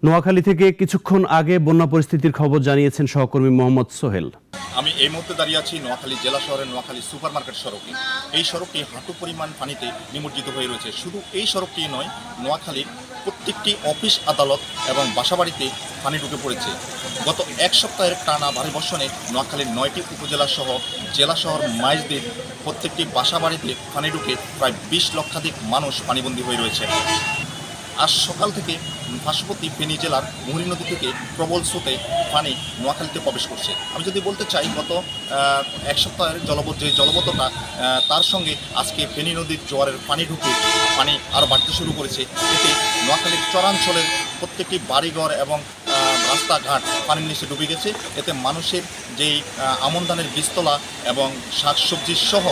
নোয়াখালী থেকে কিছুক্ষণ আগে বন্যা পরিস্থিতির খবর জানিয়েছেন সহকর্মী মোহাম্মদ সোহেল। আমি এই মুহূর্তে দাঁড়িয়ে আছি নোয়াখালী জেলা শহরের নোয়াখালী সুপারমার্কেট সড়কে। এই সড়কটি হাঁটু পরিমাণ পানিতে নিমজ্জিত হয়ে রয়েছে। শুধু এই সড়কটি নয়, নোয়াখালীর প্রত্যেকটি অফিস আদালত এবং বাসাবাড়িতে পানি ঢুকে পড়েছে। গত এক সপ্তাহের টানা ভারী বর্ষণে নোয়াখালীর 9টি উপজেলা সহ জেলা শহর মাইজদের প্রত্যেকটি বাসাবাড়িতে পানি ঢুকে প্রায় 20 লক্ষাধিক মানুষ পানিবন্দী হয়ে রয়েছে। আজ সকাল থেকে পার্শ্ববর্তী ফেনী জেলার মুহুরী নদী থেকে প্রবল স্রোতে পানি নোয়াখালীতে প্রবেশ করছে। আমি যদি বলতে চাই, গত এক সপ্তাহের জলবদ্ধতা তার সঙ্গে আজকে ফেনী নদীর জোয়ারের পানি ঢুকে পানি আরও বাড়তে শুরু করেছে। এতে নোয়াখালীর চরাঞ্চলের প্রত্যেকটি বাড়িঘর এবং রাস্তাঘাট পানির নিচে ডুবে গেছে। এতে মানুষের যেই আমন ধানের বীজতলা এবং শাকসবজি সহ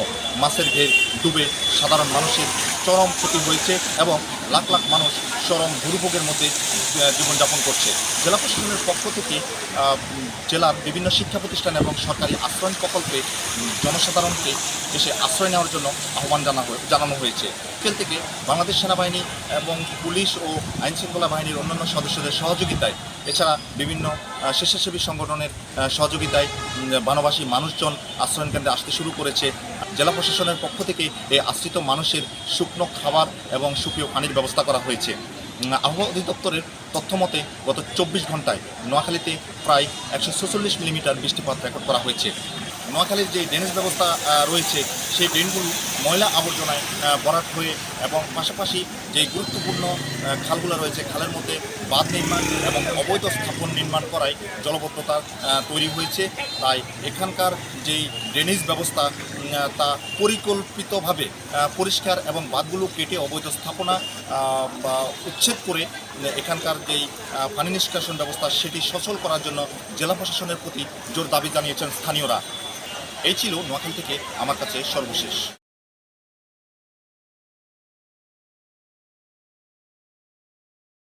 মাছের ঘের ডুবে সাধারণ মানুষের চরম ক্ষতি হয়েছে এবং লাখ লাখ মানুষ চরম দুর্ভোগের মধ্যে জীবনযাপন করছে। জেলা প্রশাসনের পক্ষ থেকে জেলার বিভিন্ন শিক্ষা প্রতিষ্ঠান এবং সরকারি আশ্রয় প্রকল্পে জনসাধারণকে এসে আশ্রয় নেওয়ার জন্য আহ্বান জানানো হয়েছে। এখান থেকে বাংলাদেশ সেনাবাহিনী এবং পুলিশ ও আইনশৃঙ্খলা বাহিনীর অন্যান্য সদস্যদের সহযোগিতায়, এছাড়া বিভিন্ন স্বেচ্ছাসেবী সংগঠনের সহযোগিতায় বনবাসী মানুষজন আশ্রয় কেন্দ্রে আসতে শুরু করেছে। জেলা প্রশাসনের পক্ষ থেকে এই আশ্রিত মানুষের শুকনো খাবার এবং সুপেয় পানির ব্যবস্থা করা হয়েছে। আবহাওয়া অধিদপ্তরের তথ্য মতে গত 24 ঘন্টায় নোয়াখালীতে প্রায় 146 মিলিমিটার বৃষ্টিপাত রেকর্ড করা হয়েছে। নোয়াখালীর যে ড্রেনেজ ব্যবস্থা রয়েছে, সেই ড্রেনগুলো ময়লা আবর্জনায় ভরাট হয়ে এবং পাশাপাশি যে গুরুত্বপূর্ণ খালগুলো রয়েছে, খালের মধ্যে বাঁধ নির্মাণ এবং অবৈধ স্থাপন নির্মাণ করায় জলবদ্ধতা তৈরি হয়েছে। তাই এখানকার যেই ড্রেনেজ ব্যবস্থা তা পরিকল্পিতভাবে পরিষ্কার এবং বাঁধগুলো কেটে অবৈধ স্থাপনা উচ্ছেদ করে এখানকার যেই পানি নিষ্কাশন ব্যবস্থা সেটি সচল করার জন্য জেলা প্রশাসনের প্রতি জোর দাবি জানিয়েছেন স্থানীয়রা। এই ছিল নোয়াখালী থেকে আমার কাছে সর্বশেষ।